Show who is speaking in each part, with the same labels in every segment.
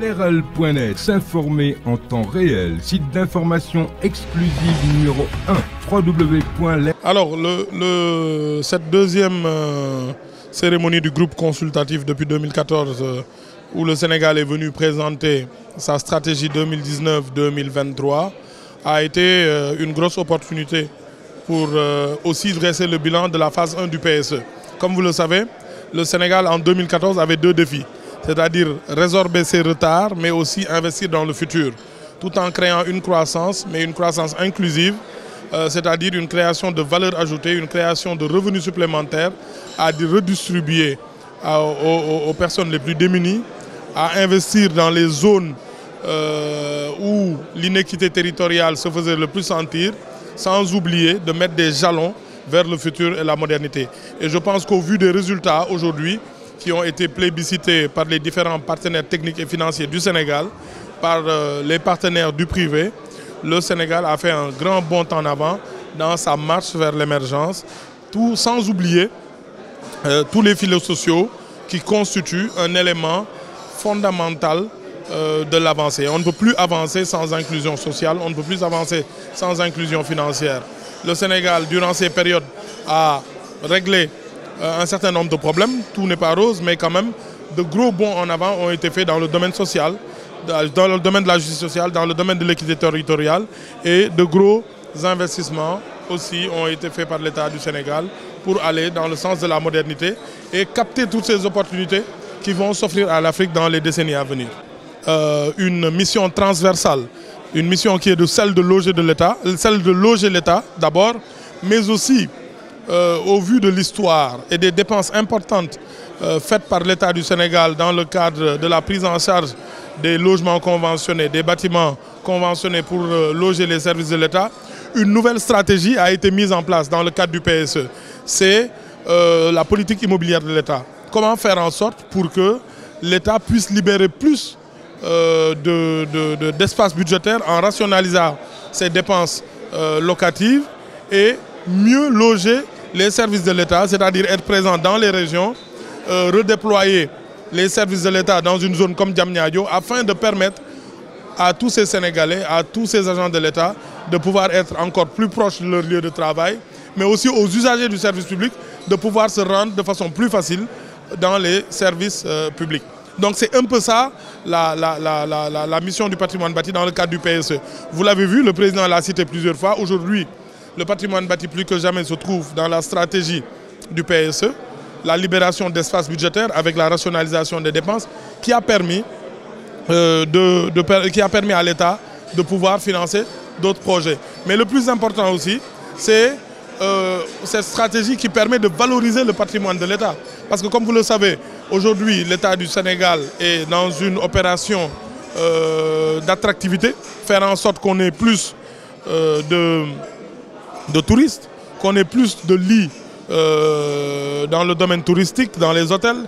Speaker 1: Leral.net, s'informer en temps réel, site d'information exclusive numéro 1, www.leral.
Speaker 2: Alors, cette deuxième cérémonie du groupe consultatif depuis 2014, où le Sénégal est venu présenter sa stratégie 2019-2023, a été une grosse opportunité pour aussi dresser le bilan de la phase 1 du PSE. Comme vous le savez, le Sénégal en 2014 avait deux défis, c'est-à-dire résorber ses retards, mais aussi investir dans le futur, tout en créant une croissance, mais une croissance inclusive, c'est-à-dire une création de valeur ajoutée, une création de revenus supplémentaires à redistribuer aux personnes les plus démunies, à investir dans les zones où l'inéquité territoriale se faisait le plus sentir, sans oublier de mettre des jalons vers le futur et la modernité. Et je pense qu'au vu des résultats aujourd'hui, qui ont été plébiscités par les différents partenaires techniques et financiers du Sénégal, par les partenaires du privé, le Sénégal a fait un grand bond en avant dans sa marche vers l'émergence, tout sans oublier tous les filets sociaux qui constituent un élément fondamental de l'avancée. On ne peut plus avancer sans inclusion sociale, on ne peut plus avancer sans inclusion financière. Le Sénégal, durant ces périodes, a réglé un certain nombre de problèmes. Tout n'est pas rose, mais quand même, de gros bonds en avant ont été faits dans le domaine social, dans le domaine de la justice sociale, dans le domaine de l'équité territoriale, et de gros investissements aussi ont été faits par l'État du Sénégal pour aller dans le sens de la modernité et capter toutes ces opportunités qui vont s'offrir à l'Afrique dans les décennies à venir. Une mission transversale, une mission qui est celle de loger l'État d'abord, mais aussi au vu de l'histoire et des dépenses importantes faites par l'État du Sénégal dans le cadre de la prise en charge des logements conventionnés, des bâtiments conventionnés pour loger les services de l'État, une nouvelle stratégie a été mise en place dans le cadre du PSE. C'est la politique immobilière de l'État. Comment faire en sorte pour que l'État puisse libérer plus d'espace budgétaire en rationalisant ses dépenses locatives et mieux loger les services de l'État, c'est-à-dire être présent dans les régions, redéployer les services de l'État dans une zone comme Diamniadio afin de permettre à tous ces Sénégalais, à tous ces agents de l'État de pouvoir être encore plus proches de leur lieu de travail, mais aussi aux usagers du service public de pouvoir se rendre de façon plus facile dans les services publics. Donc c'est un peu ça la mission du patrimoine bâti dans le cadre du PSE. Vous l'avez vu, le président l'a cité plusieurs fois. Aujourd'hui, le patrimoine bâti plus que jamais se trouve dans la stratégie du PSE, la libération d'espace budgétaire avec la rationalisation des dépenses qui a permis, à l'État de pouvoir financer d'autres projets. Mais le plus important aussi, c'est cette stratégie qui permet de valoriser le patrimoine de l'État. Parce que comme vous le savez, aujourd'hui, l'État du Sénégal est dans une opération d'attractivité, faire en sorte qu'on ait plus de touristes, qu'on ait plus de lits dans le domaine touristique, dans les hôtels,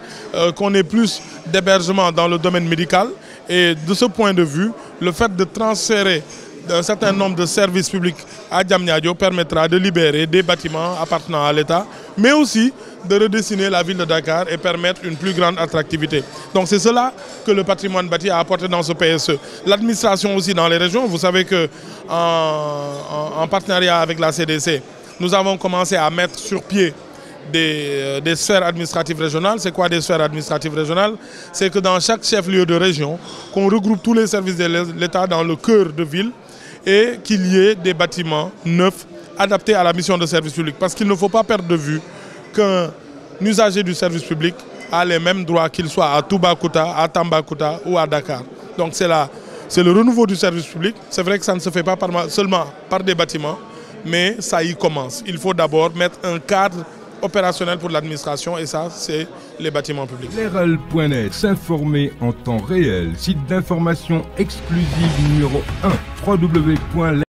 Speaker 2: qu'on ait plus d'hébergement dans le domaine médical. Et de ce point de vue, le fait de transférer un certain nombre de services publics à Diamniadio permettra de libérer des bâtiments appartenant à l'État, mais aussi de redessiner la ville de Dakar et permettre une plus grande attractivité. Donc c'est cela que le patrimoine bâti a apporté dans ce PSE. L'administration aussi dans les régions, vous savez qu'en partenariat avec la CDC, nous avons commencé à mettre sur pied des sphères administratives régionales. C'est quoi des sphères administratives régionales? C'est que dans chaque chef-lieu de région, qu'on regroupe tous les services de l'État dans le cœur de ville et qu'il y ait des bâtiments neufs adaptés à la mission de service public. Parce qu'il ne faut pas perdre de vue qu'un usager du service public a les mêmes droits qu'il soit à Toubacouta, à Tambacounda ou à Dakar. Donc c'est le renouveau du service public. C'est vrai que ça ne se fait pas seulement par des bâtiments, mais ça y commence. Il faut d'abord mettre un cadre opérationnel pour l'administration et ça, c'est les bâtiments publics.
Speaker 1: Leral.net, s'informer en temps réel, site d'information exclusive numéro 1, www.leral.